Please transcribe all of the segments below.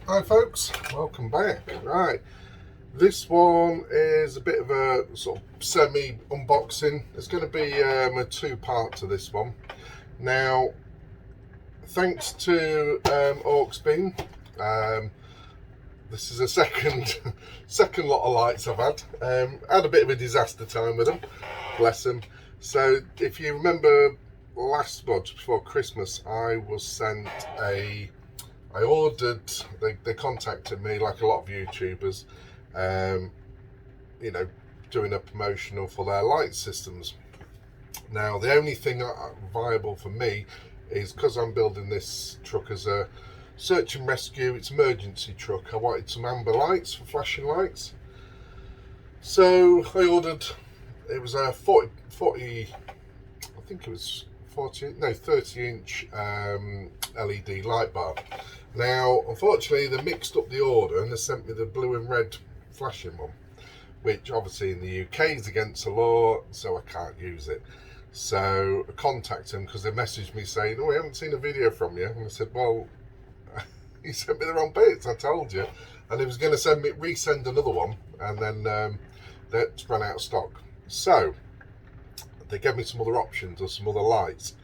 Hi folks, welcome back. Right, this one is a bit of a sort of semi unboxing. It's going to be a two-part to this one. Now, thanks to Auxbeam, this is a second lot of lights I've had. Had a bit of a disaster time with them, bless them. So if you remember last month before Christmas, I was sent I ordered, they contacted me like a lot of YouTubers, doing a promotional for their light systems. Now, the only thing viable for me is because I'm building this truck as a search and rescue, it's emergency truck. I wanted some amber lights for flashing lights. So I ordered, it was a 40 I think it was 30-inch LED light bar. Now, unfortunately, they mixed up the order and they sent me the blue and red flashing one, which obviously in the UK is against the law, so I can't use it. So I contacted them because they messaged me saying, "Oh, we haven't seen a video from you." And I said, "Well, you sent me the wrong bits, I told you." And he was going to resend another one, and then that's run out of stock. So they gave me some other options or some other lights.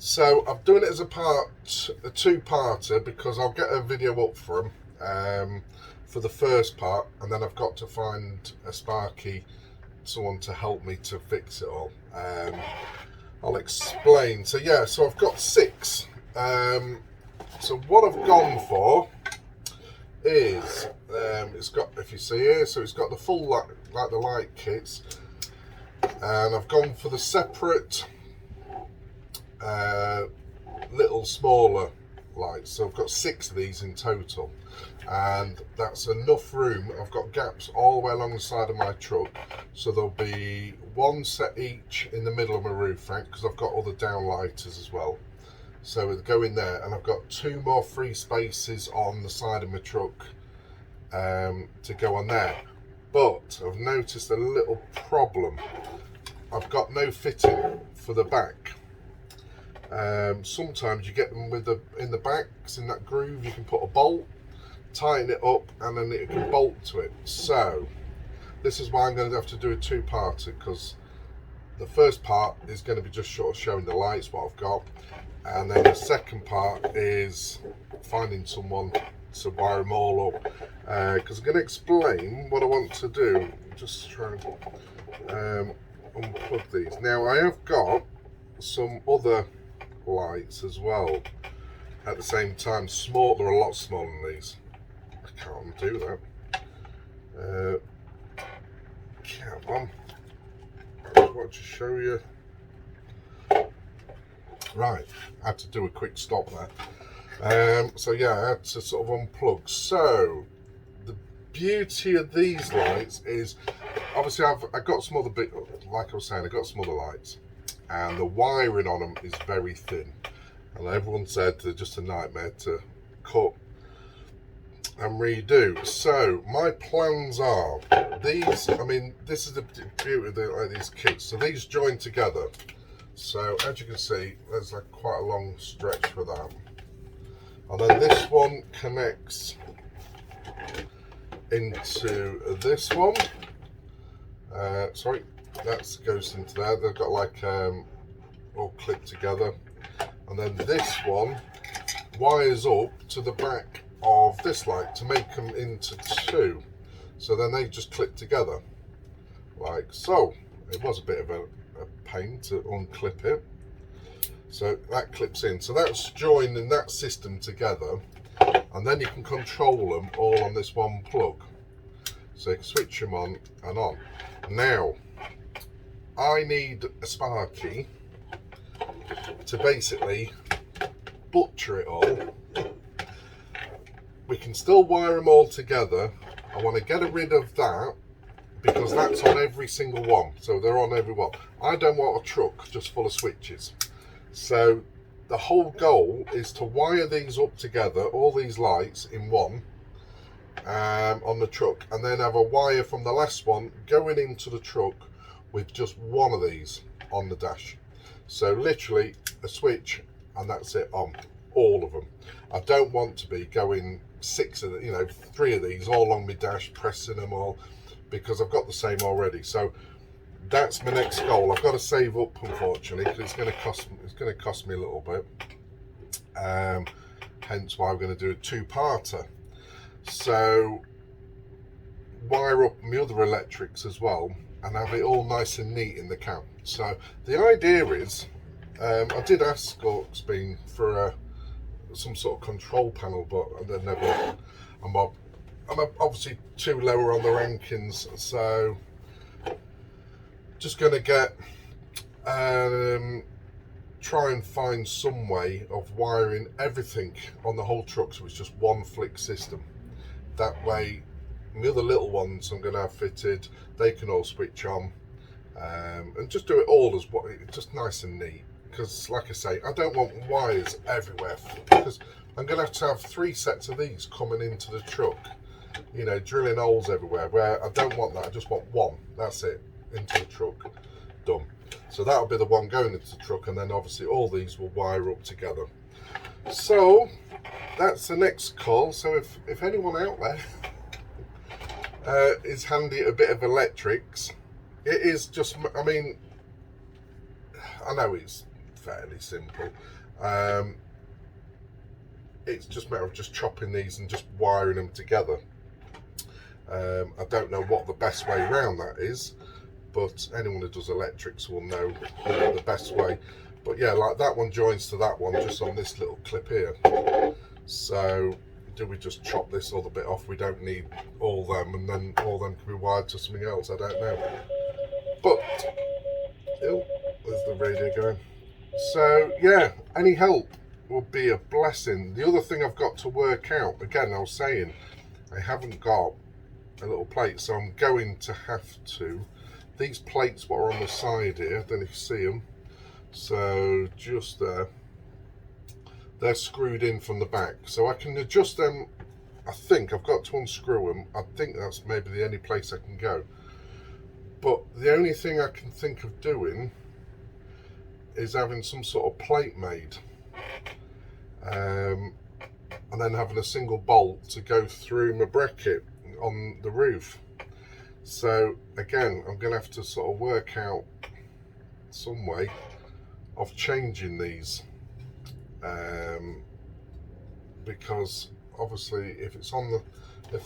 So I'm doing it as a two-parter because I'll get a video up for them for the first part, and then I've got to find a Sparky, someone to help me to fix it all. I'll explain. So yeah, so I've got 6. So what I've gone for is it's got, if you see here, so it's got the full light, like the light kits, and I've gone for the separate little smaller lights. So I've got 6 of these in total, and that's enough room. I've got gaps all the way along the side of my truck, so there'll be 1 set each in the middle of my roof rack because I've got other downlighters as well, so it'll go in there. And I've got 2 more free spaces on the side of my truck to go on there. But I've noticed a little problem. I've got no fitting for the back. Sometimes you get them in the back, in that groove you can put a bolt, tighten it up, and then it can bolt to it. So this is why I'm going to have to do a two-parter, because the first part is going to be just sort of showing the lights, what I've got, and then the second part is finding someone to wire them all up, because I'm going to explain what I want to do. Just try and unplug these. Now, I have got some other lights as well at the same time. They're a lot smaller than these. I can't do that. Come on, I want to show you. Right, I had to do a quick stop there. So yeah, I had to sort of unplug. So the beauty of these lights is, obviously I got some other bit, like I was saying, I got some other lights, and the wiring on them is very thin, and everyone said they're just a nightmare to cut and redo. So my plans are these. I mean, this is the beauty of these kits. So these join together. So as you can see, there's like quite a long stretch for that, and then this one connects into this one. Sorry, that goes into there. They've got like all clipped together, and then this one wires up to the back of this light to make them into 2. So then they just clip together like so. It was a bit of a pain to unclip it, so that clips in. So that's joined in that system together, and then you can control them all on this one plug. So you can switch them on and on. Now, I need a Sparky to basically butcher it all. We can still wire them all together. I want to get rid of that because that's on every single one. So they're on every one. I don't want a truck just full of switches. So the whole goal is to wire these up together, all these lights in one, on the truck, and then have a wire from the last one going into the truck with just one of these on the dash. So literally a switch and that's it on. all of them. I don't want to be going 6 of the, you know, 3 of these all on my dash, pressing them all, because I've got the same already. So that's my next goal. I've got to save up, unfortunately, because it's going to cost me a little bit. Hence why I'm going to do a 2-parter. So wire up my other electrics as well and have it all nice and neat in the cab. So the idea is, I did ask Auxbeam for some sort of control panel, but they're never. I'm obviously too lower on the rankings, so just going to get try and find some way of wiring everything on the whole truck so it's just one flick system. That way the other little ones I'm going to have fitted, they can all switch on, and just do it all as what, just nice and neat. Because like I say, I don't want wires everywhere, because I'm going to have 3 sets of these coming into the truck, you know, drilling holes everywhere, where I don't want that. I just want one, that's it, into the truck, done. So that'll be the one going into the truck, and then obviously all these will wire up together. So that's the next call. So if anyone out there is handy at a bit of electrics, it is just, I mean, I know it's fairly simple. It's just a matter of just chopping these and just wiring them together. I don't know what the best way around that is, but anyone who does electrics will know the best way. But yeah, like that one joins to that one just on this little clip here. So do we just chop this other bit off? We don't need all them, and then all them can be wired to something else. I don't know. But oh, there's the radio going. So yeah, any help would be a blessing. The other thing I've got to work out, again, I was saying I haven't got a little plate, so I'm going to have to, these plates what are on the side here, I don't know if you see them, so just there, they're screwed in from the back, so I can adjust them. I think I've got to unscrew them. I think that's maybe the only place I can go. But the only thing I can think of doing is having some sort of plate made, and then having a single bolt to go through my bracket on the roof. So again, I'm going to have to sort of work out some way of changing these, because obviously if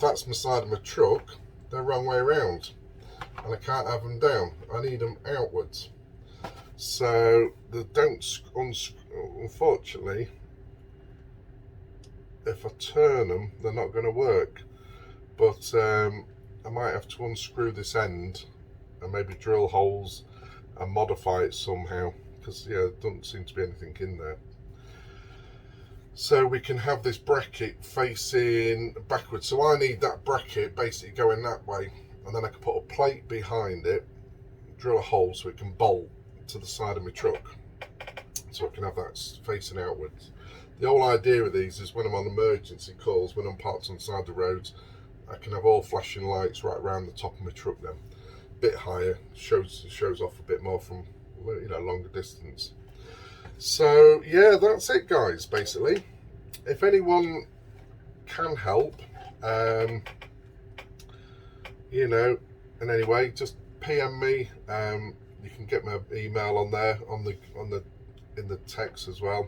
that's my side of my truck, they're wrong way around, and I can't have them down. I need them outwards. So the unfortunately, if I turn them, they're not going to work. But I might have to unscrew this end and maybe drill holes and modify it somehow, because yeah, there doesn't seem to be anything in there. So we can have this bracket facing backwards. So I need that bracket basically going that way, and then I can put a plate behind it, drill a hole so it can bolt to the side of my truck, so I can have that facing outwards. The whole idea of these is when I'm on emergency calls, when I'm parked on the side of the roads, I can have all flashing lights right around the top of my truck then. A bit higher, shows off a bit more from, you know, longer distance. So yeah, that's it guys, basically. If anyone can help, you know, in any way, just PM me. You can get my email on there, in the text as well.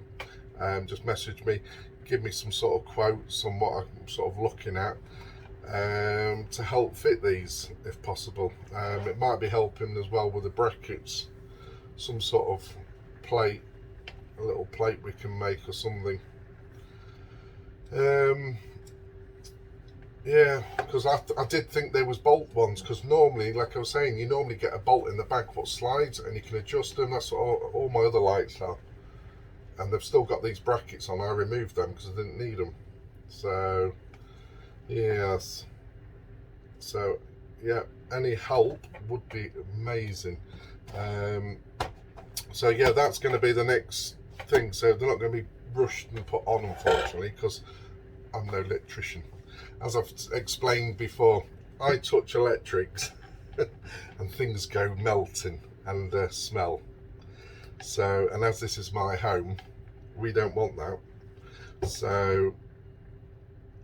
Just message me, give me some sort of quotes on what I'm sort of looking at, to help fit these if possible. It might be helping as well with the brackets, some sort of plate, a little plate we can make or something. Yeah, because I did think there was bolt ones, because normally, like I was saying, you normally get a bolt in the back what slides and you can adjust them. That's what all my other lights are, and they've still got these brackets on. I removed them because I didn't need them. So yes, so yeah, any help would be amazing. So yeah, that's going to be the next thing. So they're not going to be rushed and put on, unfortunately, because I'm no electrician. As I've explained before, I touch electrics and things go melting and smell. So, and as this is my home, we don't want that. So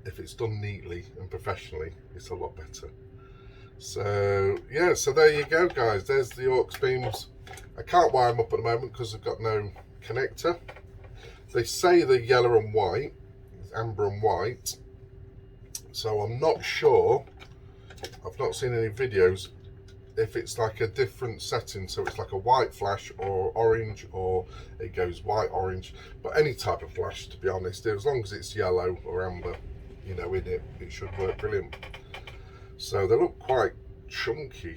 if it's done neatly and professionally, it's a lot better. So yeah, so there you go guys, there's the Auxbeams. I can't wire them up at the moment because I've got no connector. They say they're yellow and white, amber and white, so I'm not sure. I've not seen any videos if it's like a different setting, so it's like a white flash or orange, or it goes white orange, but any type of flash, to be honest, as long as it's yellow or amber, you know, in it, it should work brilliant. So they look quite chunky,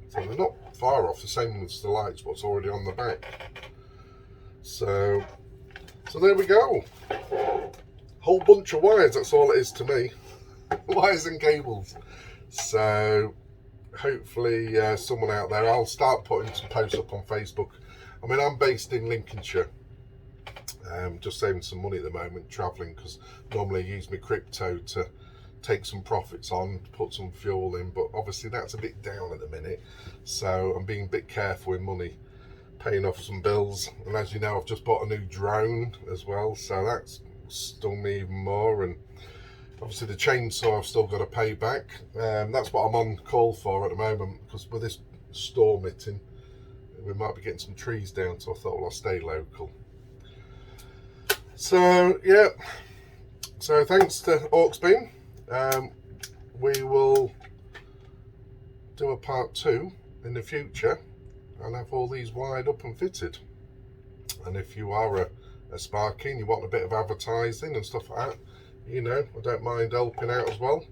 so they're not far off the same as the lights what's already on the back. So there we go, whole bunch of wires, that's all it is to me. Wires and cables. So hopefully someone out there, I'll start putting some posts up on Facebook. I mean, I'm based in Lincolnshire, just saving some money at the moment travelling, because normally I use my crypto to take some profits on, put some fuel in, but obviously that's a bit down at the minute, so I'm being a bit careful with money, paying off some bills. And as you know, I've just bought a new drone as well, so that's stung me even more. And obviously the chainsaw I've still got to pay back. That's what I'm on call for at the moment, because with this storm hitting, we might be getting some trees down, so I thought, well, I'll stay local. So yeah, so thanks to Auxbeam. We will do a part 2 in the future and have all these wired up and fitted. And if you are a Sparky and you want a bit of advertising and stuff like that, you know, I don't mind helping out as well.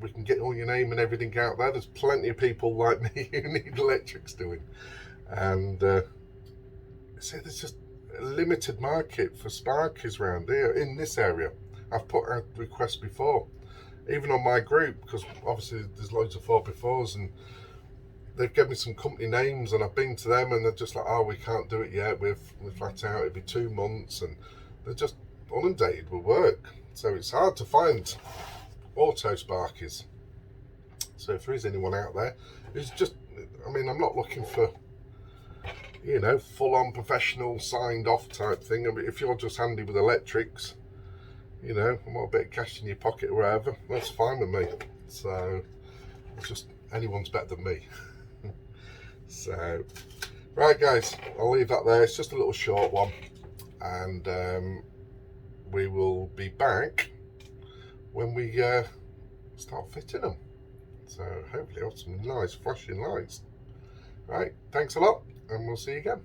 We can get all your name and everything out there. There's plenty of people like me who need electrics doing, and so there's just a limited market for Sparkies around here in this area. I've put out requests before, even on my group, because obviously there's loads of 4x4s, and they've given me some company names, and I've been to them, and they're just like, oh, we can't do it yet, we're flat out, it'll be 2 months, and they're just inundated with work. So it's hard to find auto Sparkies. So if there is anyone out there who's just, I mean, I'm not looking for, you know, full-on professional signed off type thing. I mean, if you're just handy with electrics, you know, and want a bit of cash in your pocket or wherever, that's fine with me. So it's just, anyone's better than me. So right guys, I'll leave that there. It's just a little short one, and we will be back when we start fitting them. So hopefully I'll have some nice flashing lights. Right, thanks a lot, and we'll see you again.